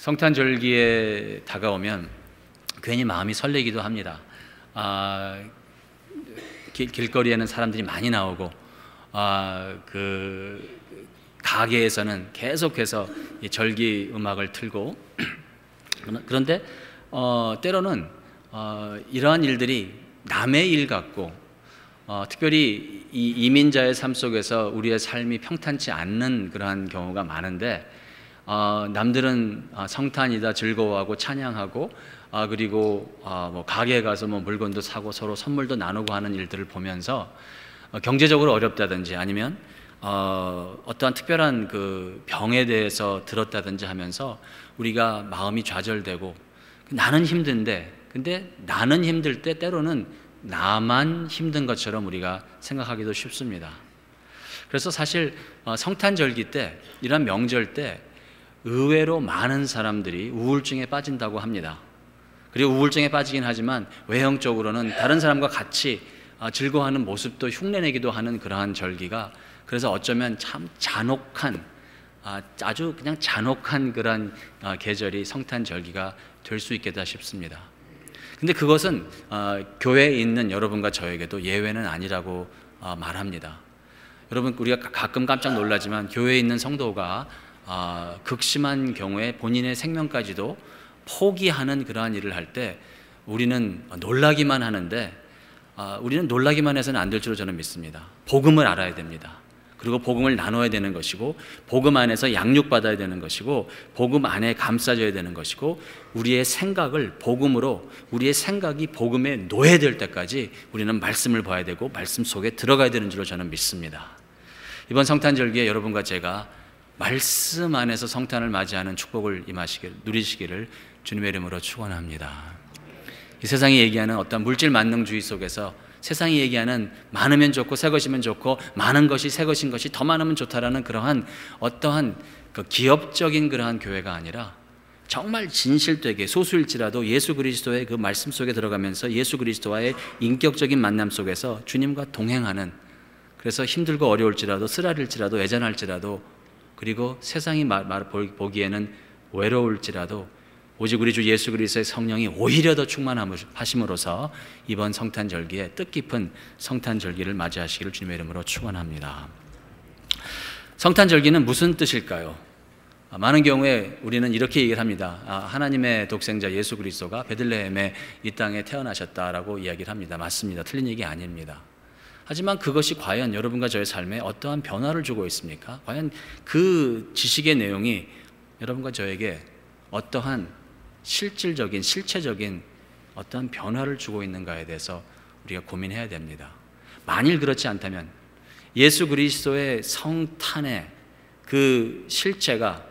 성탄절기에 다가오면 괜히 마음이 설레기도 합니다. 길거리에는 사람들이 많이 나오고 그 가게에서는 계속해서 이 절기 음악을 틀고 그런데 때로는 이러한 일들이 남의 일 같고 특별히 이 이민자의 삶 속에서 우리의 삶이 평탄치 않는 그러한 경우가 많은데 남들은 성탄이다 즐거워하고 찬양하고 그리고 뭐 가게에 가서 뭐 물건도 사고 서로 선물도 나누고 하는 일들을 보면서 경제적으로 어렵다든지 아니면 어떠한 특별한 그 병에 대해서 들었다든지 하면서 우리가 마음이 좌절되고 나는 힘든데, 근데 나는 힘들 때 때로는 나만 힘든 것처럼 우리가 생각하기도 쉽습니다. 그래서 사실 성탄절기 때, 이런 명절 때 의외로 많은 사람들이 우울증에 빠진다고 합니다. 그리고 우울증에 빠지긴 하지만 외형적으로는 다른 사람과 같이 즐거워하는 모습도 흉내내기도 하는 그러한 절기가, 그래서 어쩌면 참 잔혹한, 아주 그냥 잔혹한 그런 계절이 성탄절기가 될 수 있겠다 싶습니다. 근데 그것은 교회에 있는 여러분과 저에게도 예외는 아니라고 말합니다. 여러분, 우리가 가끔 깜짝 놀라지만 교회에 있는 성도가 극심한 경우에 본인의 생명까지도 포기하는 그러한 일을 할 때 우리는 놀라기만 하는데, 우리는 놀라기만 해서는 안 될 줄로 저는 믿습니다. 복음을 알아야 됩니다. 그리고 복음을 나눠야 되는 것이고, 복음 안에서 양육받아야 되는 것이고, 복음 안에 감싸져야 되는 것이고, 우리의 생각을 복음으로, 우리의 생각이 복음에 노예될 때까지 우리는 말씀을 봐야 되고 말씀 속에 들어가야 되는 줄로 저는 믿습니다. 이번 성탄절기에 여러분과 제가 말씀 안에서 성탄을 맞이하는 축복을 누리시기를 주님의 이름으로 축원합니다. 이 세상이 얘기하는 어떤 물질 만능주의 속에서, 세상이 얘기하는 많으면 좋고 새 것이면 좋고 많은 것이 새 것인 것이 더 많으면 좋다라는 그러한 어떠한 그 기업적인 그러한 교회가 아니라, 정말 진실되게 소수일지라도 예수 그리스도의 그 말씀 속에 들어가면서 예수 그리스도와의 인격적인 만남 속에서 주님과 동행하는, 그래서 힘들고 어려울지라도 쓰라릴지라도 애잔할지라도, 그리고 세상이 보기에는 외로울지라도 오직 우리 주 예수 그리스도의 성령이 오히려 더 충만하심으로써 이번 성탄절기에 뜻깊은 성탄절기를 맞이하시기를 주님의 이름으로 축원합니다. 성탄절기는 무슨 뜻일까요? 많은 경우에 우리는 이렇게 얘기를 합니다. 하나님의 독생자 예수 그리스도가 베들레헴에 이 땅에 태어나셨다라고 이야기를 합니다. 맞습니다. 틀린 얘기 아닙니다. 하지만 그것이 과연 여러분과 저의 삶에 어떠한 변화를 주고 있습니까? 과연 그 지식의 내용이 여러분과 저에게 어떠한 실질적인, 실체적인 어떠한 변화를 주고 있는가에 대해서 우리가 고민해야 됩니다. 만일 그렇지 않다면 예수 그리스도의 성탄의 그 실체가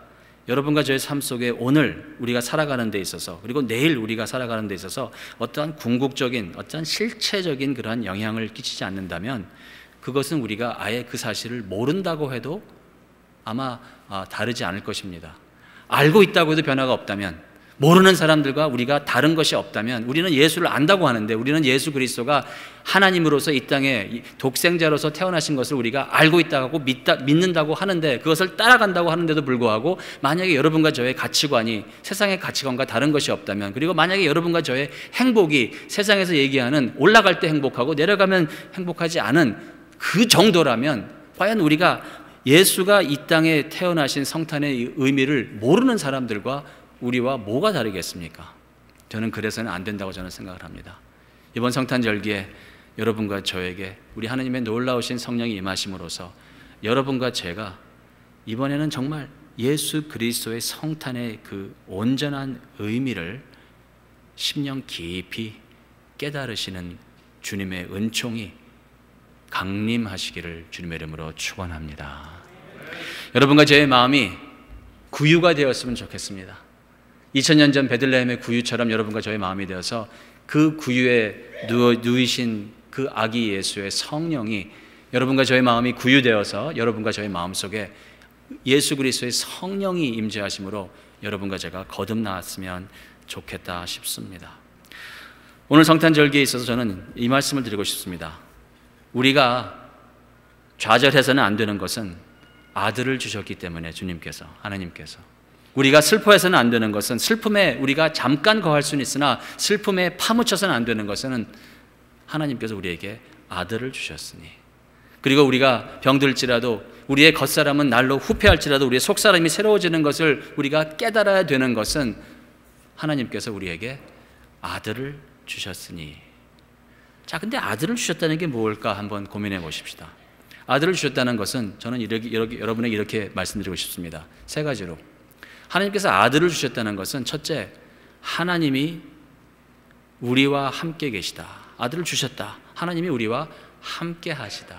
여러분과 저의 삶 속에 오늘 우리가 살아가는 데 있어서, 그리고 내일 우리가 살아가는 데 있어서 어떠한 궁극적인, 어떠한 실체적인 그러한 영향을 끼치지 않는다면, 그것은 우리가 아예 그 사실을 모른다고 해도 아마 다르지 않을 것입니다. 알고 있다고 해도 변화가 없다면, 모르는 사람들과 우리가 다른 것이 없다면, 우리는 예수를 안다고 하는데, 우리는 예수 그리스도가 하나님으로서 이 땅에 독생자로서 태어나신 것을 우리가 알고 있다고 믿는다고 하는데, 그것을 따라간다고 하는데도 불구하고, 만약에 여러분과 저의 가치관이 세상의 가치관과 다른 것이 없다면, 그리고 만약에 여러분과 저의 행복이 세상에서 얘기하는 올라갈 때 행복하고 내려가면 행복하지 않은 그 정도라면, 과연 우리가 예수가 이 땅에 태어나신 성탄의 의미를 모르는 사람들과 우리와 뭐가 다르겠습니까? 저는 그래서는 안 된다고 저는 생각을 합니다. 이번 성탄절기에 여러분과 저에게 우리 하나님의 놀라우신 성령이 임하심으로써 여러분과 제가 이번에는 정말 예수 그리스도의 성탄의 그 온전한 의미를 심령 깊이 깨달으시는 주님의 은총이 강림하시기를 주님의 이름으로 축원합니다. 여러분과 저의 마음이 구유가 되었으면 좋겠습니다. 2000년 전 베들레헴의 구유처럼 여러분과 저의 마음이 되어서 그 구유에 누이신 그 아기 예수의 성령이, 여러분과 저의 마음이 구유되어서 여러분과 저의 마음속에 예수 그리스도의 성령이 임재하심으로 여러분과 제가 거듭나왔으면 좋겠다 싶습니다. 오늘 성탄절기에 있어서 저는 이 말씀을 드리고 싶습니다. 우리가 좌절해서는 안 되는 것은 아들을 주셨기 때문에, 주님께서, 하나님께서. 우리가 슬퍼해서는 안 되는 것은, 슬픔에 우리가 잠깐 거할 수는 있으나 슬픔에 파묻혀서는 안 되는 것은 하나님께서 우리에게 아들을 주셨으니, 그리고 우리가 병들지라도 우리의 겉사람은 날로 후패할지라도 우리의 속사람이 새로워지는 것을 우리가 깨달아야 되는 것은 하나님께서 우리에게 아들을 주셨으니. 자, 근데 아들을 주셨다는 게 뭘까 한번 고민해 보십시다. 아들을 주셨다는 것은 저는 여러분에게 이렇게 말씀드리고 싶습니다. 세 가지로. 하나님께서 아들을 주셨다는 것은, 첫째, 하나님이 우리와 함께 계시다. 아들을 주셨다. 하나님이 우리와 함께 하시다.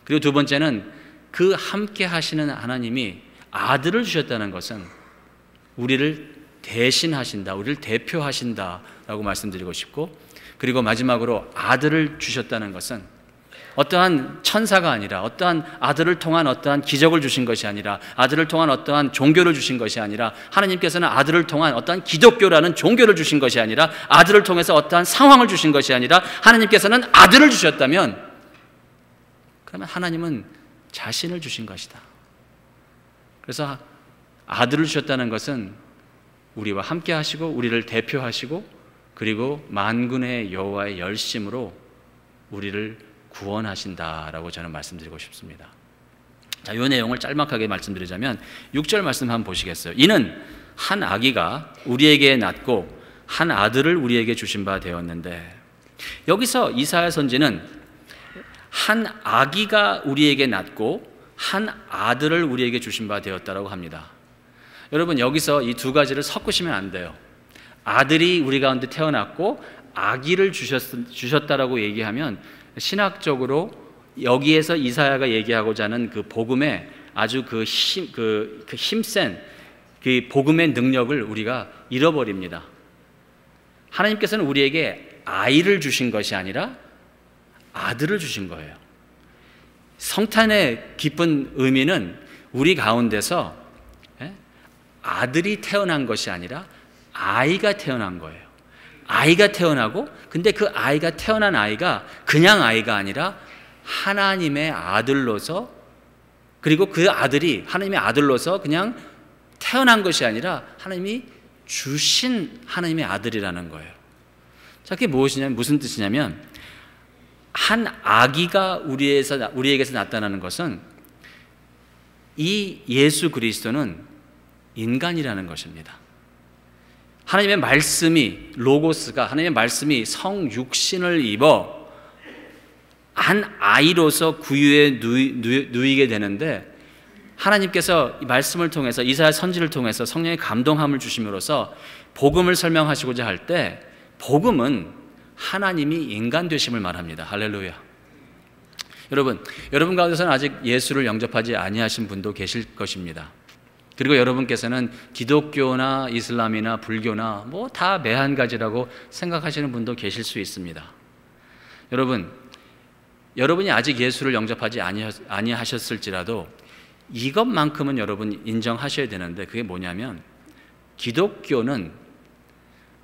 그리고 두 번째는 그 함께 하시는 하나님이 아들을 주셨다는 것은 우리를 대신하신다, 우리를 대표하신다라고 말씀드리고 싶고, 그리고 마지막으로 아들을 주셨다는 것은 어떠한 천사가 아니라, 어떠한 아들을 통한 어떠한 기적을 주신 것이 아니라, 아들을 통한 어떠한 종교를 주신 것이 아니라, 하나님께서는 아들을 통한 어떠한 기독교라는 종교를 주신 것이 아니라, 아들을 통해서 어떠한 상황을 주신 것이 아니라, 하나님께서는 아들을 주셨다면, 그러면 하나님은 자신을 주신 것이다. 그래서 아들을 주셨다는 것은 우리와 함께 하시고 우리를 대표하시고 그리고 만군의 여호와의 열심으로 우리를 구원하신다라고 저는 말씀드리고 싶습니다. 자, 이 내용을 짤막하게 말씀드리자면 6절 말씀 한번 보시겠어요? 이는 한 아기가 우리에게 낳고 한 아들을 우리에게 주신 바 되었는데, 여기서 이사야 선지는 한 아기가 우리에게 낳고 한 아들을 우리에게 주신 바 되었다라고 합니다. 여러분, 여기서 이 두 가지를 섞으시면 안 돼요. 아들이 우리 가운데 태어났고 아기를 주셨다라고 얘기하면 신학적으로 여기에서 이사야가 얘기하고자 하는 그 복음의 아주 그 힘센 그 복음의 능력을 우리가 잃어버립니다. 하나님께서는 우리에게 아이를 주신 것이 아니라 아들을 주신 거예요. 성탄의 깊은 의미는 우리 가운데서 아들이 태어난 것이 아니라 아이가 태어난 거예요. 아이가 태어나고, 근데 그 아이가 태어난 아이가 그냥 아이가 아니라 하나님의 아들로서, 그리고 그 아들이 하나님의 아들로서 그냥 태어난 것이 아니라 하나님이 주신 하나님의 아들이라는 거예요. 자, 그게 무엇이냐면, 무슨 뜻이냐면, 한 아기가 우리에게서 나타나는 것은 이 예수 그리스도는 인간이라는 것입니다. 하나님의 말씀이, 로고스가, 하나님의 말씀이 성육신을 입어 한 아이로서 구유에 누이게 되는데, 하나님께서 이 말씀을 통해서, 이사야 선지를 통해서 성령의 감동함을 주심으로써 복음을 설명하시고자 할 때, 복음은 하나님이 인간 되심을 말합니다. 할렐루야. 여러분 가운데서는 아직 예수를 영접하지 아니하신 분도 계실 것입니다. 그리고 여러분께서는 기독교나 이슬람이나 불교나 뭐 다 매한가지라고 생각하시는 분도 계실 수 있습니다. 여러분이 아직 예수를 영접하지 아니하셨을지라도 이것만큼은 여러분 인정하셔야 되는데, 그게 뭐냐면, 기독교는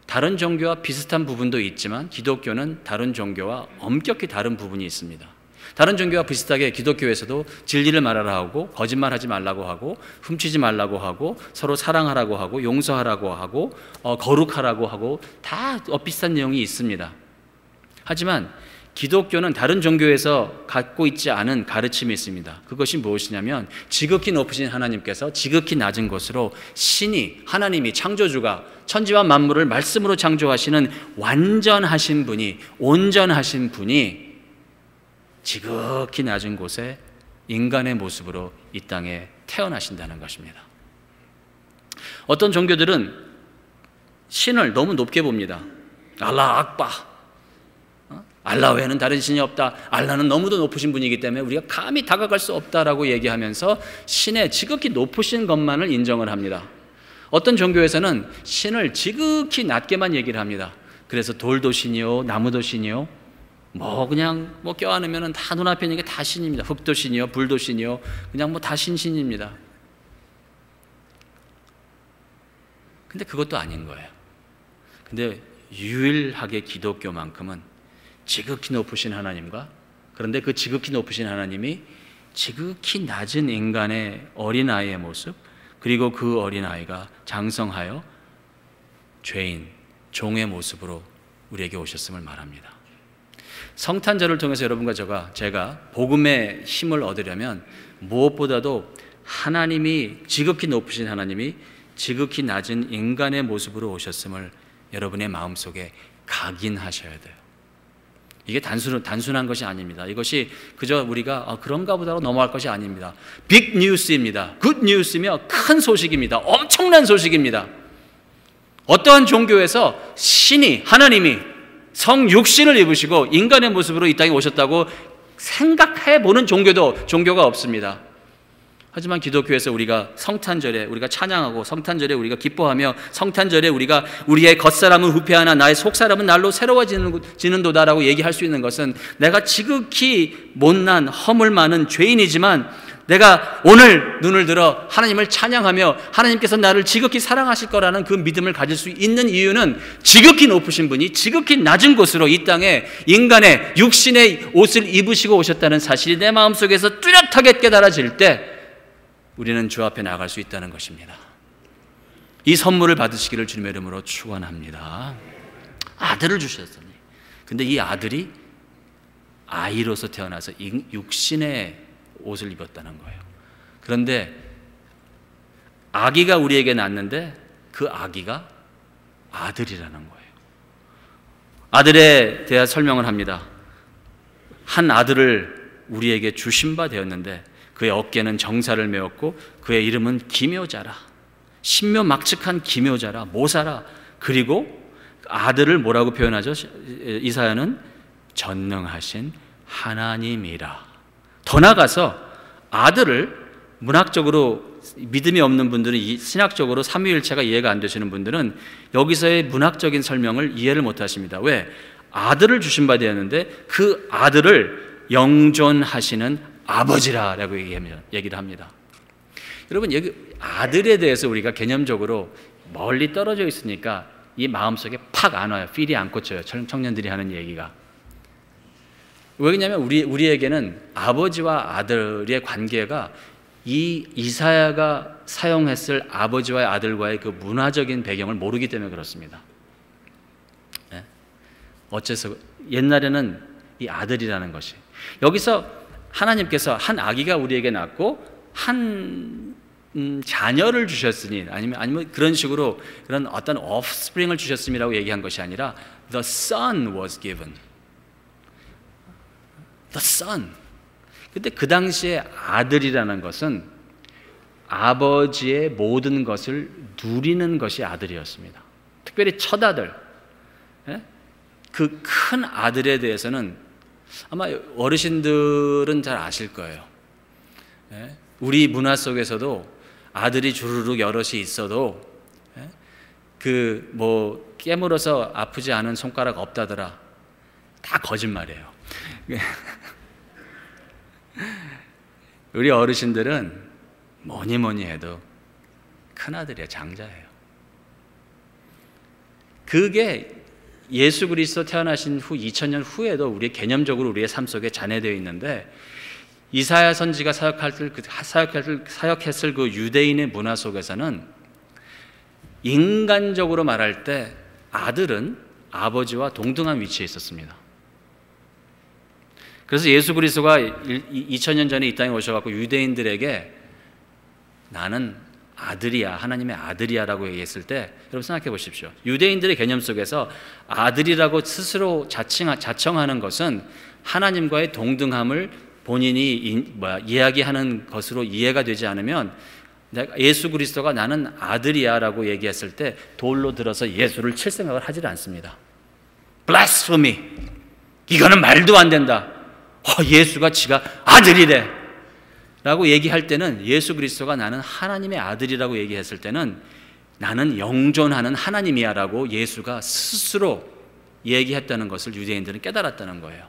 다른 종교와 비슷한 부분도 있지만 기독교는 다른 종교와 엄격히 다른 부분이 있습니다. 다른 종교와 비슷하게 기독교에서도 진리를 말하라 하고, 거짓말하지 말라고 하고, 훔치지 말라고 하고, 서로 사랑하라고 하고, 용서하라고 하고, 거룩하라고 하고, 다 비슷한 내용이 있습니다. 하지만 기독교는 다른 종교에서 갖고 있지 않은 가르침이 있습니다. 그것이 무엇이냐면, 지극히 높으신 하나님께서 지극히 낮은 곳으로 신이, 하나님이, 창조주가 천지와 만물을 말씀으로 창조하시는 완전하신 분이, 온전하신 분이 지극히 낮은 곳에 인간의 모습으로 이 땅에 태어나신다는 것입니다. 어떤 종교들은 신을 너무 높게 봅니다. 알라 악바, 알라 외에는 다른 신이 없다, 알라는 너무도 높으신 분이기 때문에 우리가 감히 다가갈 수 없다라고 얘기하면서 신의 지극히 높으신 것만을 인정을 합니다. 어떤 종교에서는 신을 지극히 낮게만 얘기를 합니다. 그래서 돌도 신이요, 나무도 신이요, 그냥 껴안으면 다 눈앞에 있는 게 다 신입니다. 흙도 신이요, 불도 신이요, 그냥 다 신입니다. 근데 그것도 아닌 거예요. 근데 유일하게 기독교만큼은 지극히 높으신 하나님과, 그런데 그 지극히 높으신 하나님이 지극히 낮은 인간의 어린아이의 모습, 그리고 그 어린아이가 장성하여 죄인, 종의 모습으로 우리에게 오셨음을 말합니다. 성탄절을 통해서 여러분과 제가 복음의 힘을 얻으려면 무엇보다도 하나님이, 지극히 높으신 하나님이 지극히 낮은 인간의 모습으로 오셨음을 여러분의 마음속에 각인하셔야 돼요. 이게 단순한 것이 아닙니다. 이것이 그저 우리가 그런가 보다로 넘어갈 것이 아닙니다. 빅 뉴스입니다. 굿 뉴스이며 큰 소식입니다. 엄청난 소식입니다. 어떠한 종교에서 신이, 하나님이 성육신을 입으시고 인간의 모습으로 이 땅에 오셨다고 생각해 보는 종교가 없습니다. 하지만 기독교에서 우리가 성탄절에 우리가 찬양하고 성탄절에 우리가 기뻐하며 성탄절에 우리가 우리의 겉사람은 후패하나 나의 속사람은 날로 새로워지는도다라고 얘기할 수 있는 것은 내가 지극히 못난 허물 많은 죄인이지만 내가 오늘 눈을 들어 하나님을 찬양하며 하나님께서 나를 지극히 사랑하실 거라는 그 믿음을 가질 수 있는 이유는 지극히 높으신 분이 지극히 낮은 곳으로 이 땅에 인간의 육신의 옷을 입으시고 오셨다는 사실이 내 마음속에서 뚜렷하게 깨달아질 때 우리는 주 앞에 나갈 수 있다는 것입니다. 이 선물을 받으시기를 주님의 이름으로 축원합니다. 아들을 주셨으니, 근데 이 아들이 아이로서 태어나서 육신의 옷을 입었다는 거예요. 그런데 아기가 우리에게 낳았는데 그 아기가 아들이라는 거예요. 아들에 대한 설명을 합니다. 한 아들을 우리에게 주신 바 되었는데 그의 어깨는 정사를 메었고 그의 이름은 기묘자라, 신묘막측한 기묘자라, 모사라. 그리고 아들을 뭐라고 표현하죠? 이사야는 전능하신 하나님이라. 더 나아가서 아들을 문학적으로 믿음이 없는 분들은, 신학적으로 삼위일체가 이해가 안 되시는 분들은 여기서의 문학적인 설명을 이해를 못 하십니다. 왜? 아들을 주신 바 되었는데 그 아들을 영존하시는 아버지라고 얘기를 합니다. 여러분, 여기 아들에 대해서 우리가 개념적으로 멀리 떨어져 있으니까 이 마음속에 팍 안 와요. 필이 안 꽂혀요. 청년들이 하는 얘기가. 왜냐하면 우리에게는 아버지와 아들의 관계가 이 이사야가 사용했을 아버지와 아들과의 그 문화적인 배경을 모르기 때문에 그렇습니다. 네? 어째서 옛날에는 이 아들이라는 것이, 여기서 하나님께서 한 아기가 우리에게 낳고 한 자녀를 주셨으니, 아니면 그런 식으로 그런 어떤 offspring을 주셨음이라고 얘기한 것이 아니라 the son was given. The son. 근데 그 당시에 아들이라는 것은 아버지의 모든 것을 누리는 것이 아들이었습니다. 특별히 첫아들, 그 큰 아들에 대해서는 아마 어르신들은 잘 아실 거예요. 우리 문화 속에서도 아들이 주르륵 여럿이 있어도 그 뭐 깨물어서 아프지 않은 손가락 없다더라. 다 거짓말이에요. 우리 어르신들은 뭐니 해도 큰아들이에요. 장자예요. 그게 예수 그리스도 태어나신 후 2000년 후에도 우리 개념적으로 우리의 삶 속에 잔해되어 있는데, 이사야 선지가 사역했을 그 유대인의 문화 속에서는 인간적으로 말할 때 아들은 아버지와 동등한 위치에 있었습니다. 그래서 예수 그리스도가 2000년 전에 이 땅에 오셔서 유대인들에게 나는 아들이야, 하나님의 아들이야 라고 얘기했을 때, 여러분 생각해 보십시오. 유대인들의 개념 속에서 아들이라고 스스로 자청하는 것은 하나님과의 동등함을 본인이 이야기하는 것으로 이해가 되지 않으면, 예수 그리스도가 나는 아들이야 라고 얘기했을 때 돌로 들어서 예수를 칠 생각을 하지 않습니다. blasphemy, 이거는 말도 안 된다. 예수가 지가 아들이래 라고 얘기할 때는, 예수 그리스도가 나는 하나님의 아들이라고 얘기했을 때는 나는 영존하는 하나님이야 라고 예수가 스스로 얘기했다는 것을 유대인들은 깨달았다는 거예요.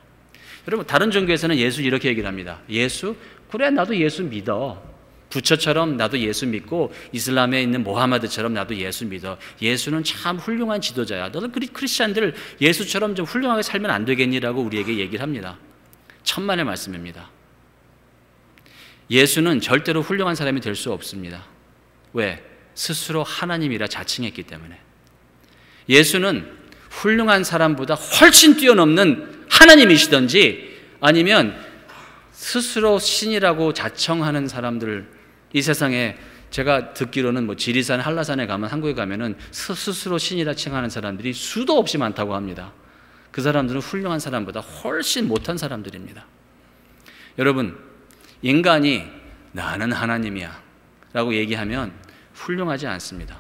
여러분, 다른 종교에서는 예수 이렇게 얘기를 합니다. 예수? 그래, 나도 예수 믿어. 부처처럼 나도 예수 믿고, 이슬람에 있는 모하마드처럼 나도 예수 믿어. 예수는 참 훌륭한 지도자야. 너도 크리스찬들 예수처럼 좀 훌륭하게 살면 안 되겠니라고 우리에게 얘기를 합니다. 천만의 말씀입니다. 예수는 절대로 훌륭한 사람이 될 수 없습니다. 왜? 스스로 하나님이라 자칭했기 때문에. 예수는 훌륭한 사람보다 훨씬 뛰어넘는 하나님이시든지, 아니면 스스로 신이라고 자청하는 사람들, 이 세상에 제가 듣기로는 뭐 지리산, 한라산에 가면, 한국에 가면은 스스로 신이라 칭하는 사람들이 수도 없이 많다고 합니다. 그 사람들은 훌륭한 사람보다 훨씬 못한 사람들입니다. 여러분, 인간이 나는 하나님이야 라고 얘기하면 훌륭하지 않습니다.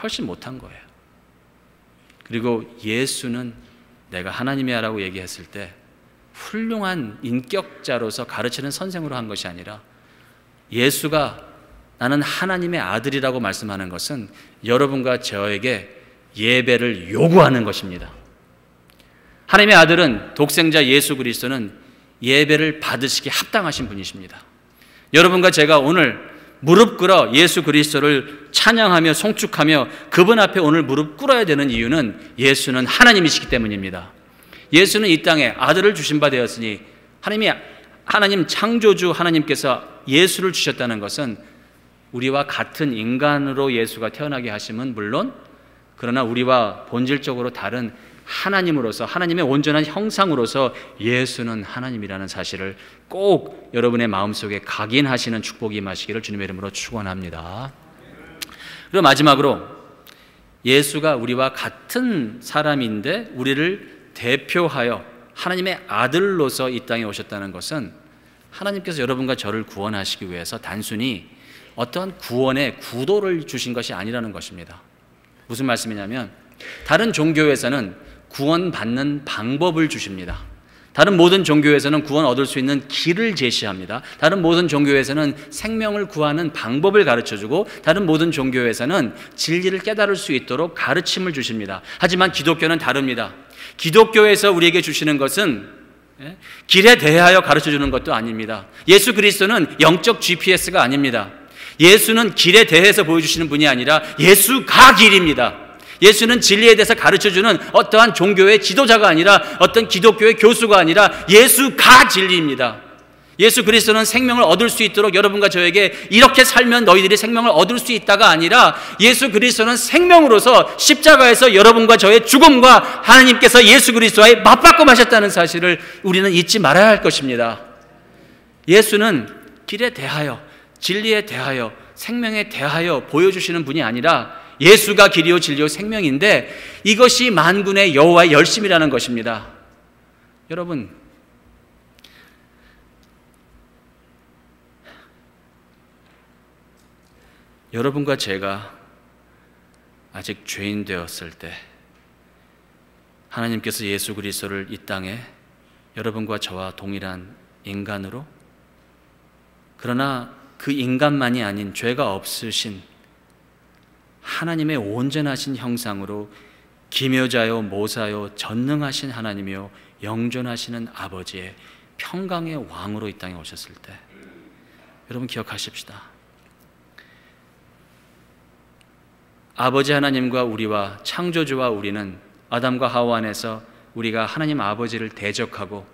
훨씬 못한 거예요. 그리고 예수는 내가 하나님이야 라고 얘기했을 때 훌륭한 인격자로서 가르치는 선생으로 한 것이 아니라 예수가 나는 하나님의 아들이라고 말씀하는 것은 여러분과 저에게 예배를 요구하는 것입니다. 하나님의 아들은 독생자 예수 그리스도는 예배를 받으시기에 합당하신 분이십니다. 여러분과 제가 오늘 무릎 꿇어 예수 그리스도를 찬양하며 송축하며 그분 앞에 오늘 무릎 꿇어야 되는 이유는 예수는 하나님이시기 때문입니다. 예수는 이 땅에 아들을 주신 바 되었으니 하나님 창조주 하나님께서 예수를 주셨다는 것은 우리와 같은 인간으로 예수가 태어나게 하심은 물론, 그러나 우리와 본질적으로 다른 하나님으로서, 하나님의 온전한 형상으로서 예수는 하나님이라는 사실을 꼭 여러분의 마음속에 각인하시는 축복이 임하시기를 주님의 이름으로 축원합니다. 그리고 마지막으로 예수가 우리와 같은 사람인데 우리를 대표하여 하나님의 아들로서 이 땅에 오셨다는 것은 하나님께서 여러분과 저를 구원하시기 위해서 단순히 어떤 구원의 구도를 주신 것이 아니라는 것입니다. 무슨 말씀이냐면, 다른 종교에서는 구원받는 방법을 주십니다. 다른 모든 종교에서는 구원 얻을 수 있는 길을 제시합니다. 다른 모든 종교에서는 생명을 구하는 방법을 가르쳐주고, 다른 모든 종교에서는 진리를 깨달을 수 있도록 가르침을 주십니다. 하지만 기독교는 다릅니다. 기독교에서 우리에게 주시는 것은 길에 대하여 가르쳐주는 것도 아닙니다. 예수 그리스도는 영적 GPS가 아닙니다. 예수는 길에 대해서 보여주시는 분이 아니라 예수가 길입니다. 예수는 진리에 대해서 가르쳐주는 어떠한 종교의 지도자가 아니라, 어떤 기독교의 교수가 아니라 예수가 진리입니다. 예수 그리스도는 생명을 얻을 수 있도록 여러분과 저에게 이렇게 살면 너희들이 생명을 얻을 수 있다가 아니라, 예수 그리스도는 생명으로서 십자가에서 여러분과 저의 죽음과 하나님께서 예수 그리스도와의 맞바꿈하셨다는 사실을 우리는 잊지 말아야 할 것입니다. 예수는 길에 대하여, 진리에 대하여, 생명에 대하여 보여주시는 분이 아니라 예수가 길이요 진리요 생명인데, 이것이 만군의 여호와의 열심이라는 것입니다. 여러분, 여러분과 제가 아직 죄인 되었을 때 하나님께서 예수 그리스도를 이 땅에 여러분과 저와 동일한 인간으로, 그러나 그 인간만이 아닌 죄가 없으신 하나님의 온전하신 형상으로 기묘자요 모사요 전능하신 하나님이요 영존하시는 아버지의 평강의 왕으로 이 땅에 오셨을 때, 여러분 기억하십시다. 아버지 하나님과 우리와 창조주와 우리는 아담과 하와 안에서 우리가 하나님 아버지를 대적하고,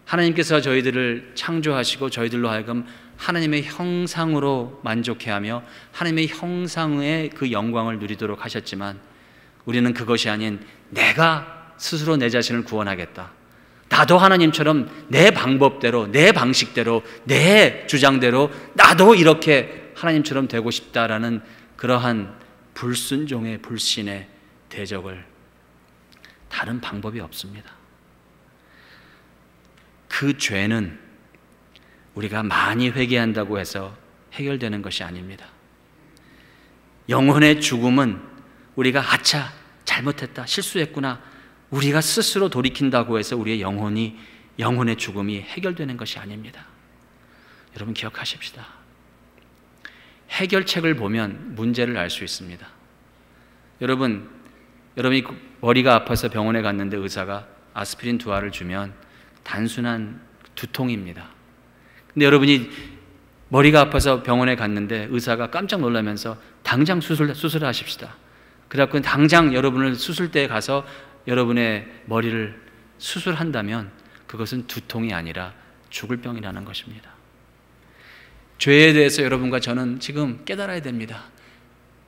하나님께서 저희들을 창조하시고 저희들로 하여금 하나님의 형상으로 만족해하며 하나님의 형상의 그 영광을 누리도록 하셨지만, 우리는 그것이 아닌 내가 스스로 내 자신을 구원하겠다, 나도 하나님처럼 내 방법대로, 내 방식대로, 내 주장대로 나도 이렇게 하나님처럼 되고 싶다라는 그러한 불순종의 불신의 대적을, 다른 방법이 없습니다. 그 죄는 우리가 많이 회개한다고 해서 해결되는 것이 아닙니다. 영혼의 죽음은 우리가 아차 잘못했다, 실수했구나, 우리가 스스로 돌이킨다고 해서 우리의 영혼의 죽음이 해결되는 것이 아닙니다. 여러분 기억하십시다. 해결책을 보면 문제를 알 수 있습니다. 여러분이 머리가 아파서 병원에 갔는데 의사가 아스피린 2알을 주면 단순한 두통입니다. 근데 여러분이 머리가 아파서 병원에 갔는데 의사가 깜짝 놀라면서 당장 수술을 하십시다. 그래갖고 당장 여러분을 수술대에 가서 여러분의 머리를 수술한다면 그것은 두통이 아니라 죽을 병이라는 것입니다. 죄에 대해서 여러분과 저는 지금 깨달아야 됩니다.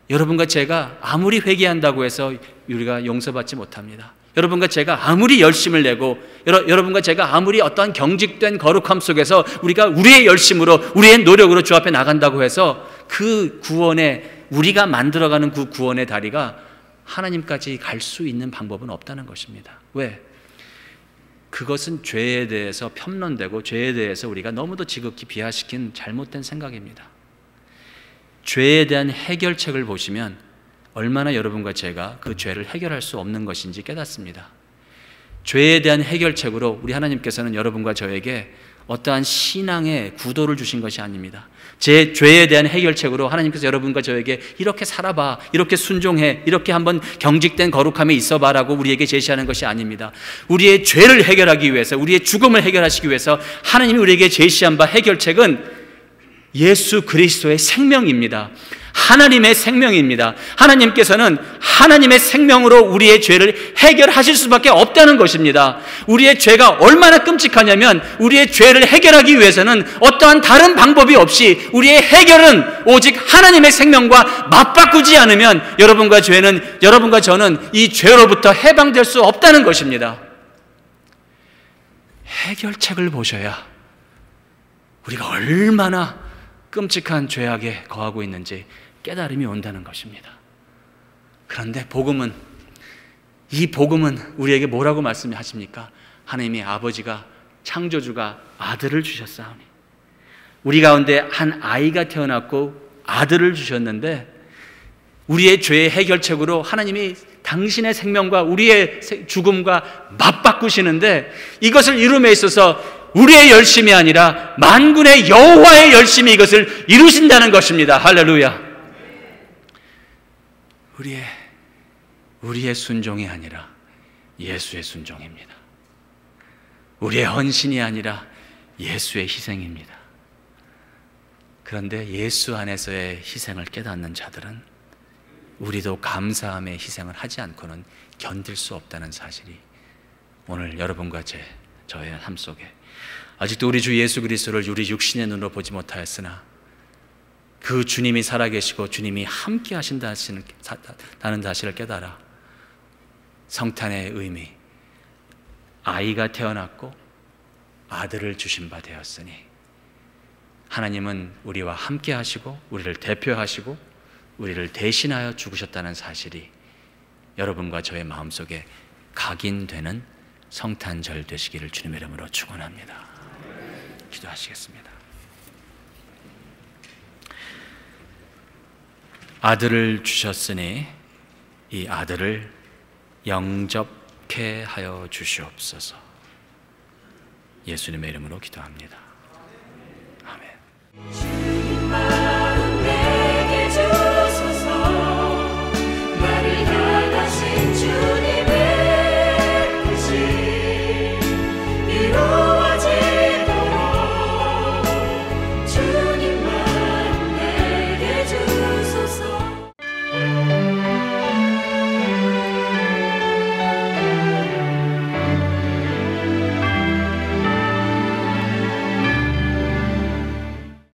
여러분과 제가 아무리 회개한다고 해서 우리가 용서받지 못합니다. 여러분과 제가 아무리 열심을 내고, 여러분과 제가 아무리 어떠한 경직된 거룩함 속에서 우리가 우리의 열심으로, 우리의 노력으로 주 앞에 나간다고 해서 그 구원에, 우리가 만들어가는 그 구원의 다리가 하나님까지 갈 수 있는 방법은 없다는 것입니다. 왜? 그것은 죄에 대해서 편론되고 죄에 대해서 우리가 너무도 지극히 비하시킨 잘못된 생각입니다. 죄에 대한 해결책을 보시면 얼마나 여러분과 제가 그 죄를 해결할 수 없는 것인지 깨닫습니다. 죄에 대한 해결책으로 우리 하나님께서는 여러분과 저에게 어떠한 신앙의 구도를 주신 것이 아닙니다. 제 죄에 대한 해결책으로 하나님께서 여러분과 저에게 이렇게 살아봐, 이렇게 순종해, 이렇게 한번 경직된 거룩함에 있어봐라고 우리에게 제시하는 것이 아닙니다. 우리의 죄를 해결하기 위해서, 우리의 죽음을 해결하시기 위해서 하나님이 우리에게 제시한 바 해결책은 예수 그리스도의 생명입니다. 하나님의 생명입니다. 하나님께서는 하나님의 생명으로 우리의 죄를 해결하실 수밖에 없다는 것입니다. 우리의 죄가 얼마나 끔찍하냐면 우리의 죄를 해결하기 위해서는 어떠한 다른 방법이 없이 우리의 해결은 오직 하나님의 생명과 맞바꾸지 않으면 여러분과 저는 이 죄로부터 해방될 수 없다는 것입니다. 해결책을 보셔야 우리가 얼마나 끔찍한 죄악에 거하고 있는지 깨달음이 온다는 것입니다. 그런데 이 복음은 우리에게 뭐라고 말씀하십니까? 하나님의 아버지가, 창조주가 아들을 주셨사오니, 우리 가운데 한 아이가 태어났고 아들을 주셨는데, 우리의 죄의 해결책으로 하나님이 당신의 생명과 우리의 죽음과 맞바꾸시는데, 이것을 이룸에 있어서 우리의 열심이 아니라 만군의 여호와의 열심이 이것을 이루신다는 것입니다. 할렐루야. 우리의 순종이 아니라 예수의 순종입니다. 우리의 헌신이 아니라 예수의 희생입니다. 그런데 예수 안에서의 희생을 깨닫는 자들은 우리도 감사함의 희생을 하지 않고는 견딜 수 없다는 사실이 오늘 여러분과 저의 삶 속에, 아직도 우리 주 예수 그리스도를 우리 육신의 눈으로 보지 못하였으나 그 주님이 살아계시고 주님이 함께 하신다는 사실을 깨달아 성탄의 의미, 아이가 태어났고 아들을 주신 바 되었으니 하나님은 우리와 함께 하시고 우리를 대표하시고 우리를 대신하여 죽으셨다는 사실이 여러분과 저의 마음속에 각인되는 성탄절 되시기를 주님의 이름으로 축원합니다. 기도하시겠습니다. 아들을 주셨으니 이 아들을 영접케 하여 주시옵소서. 예수님의 이름으로 기도합니다. 아멘.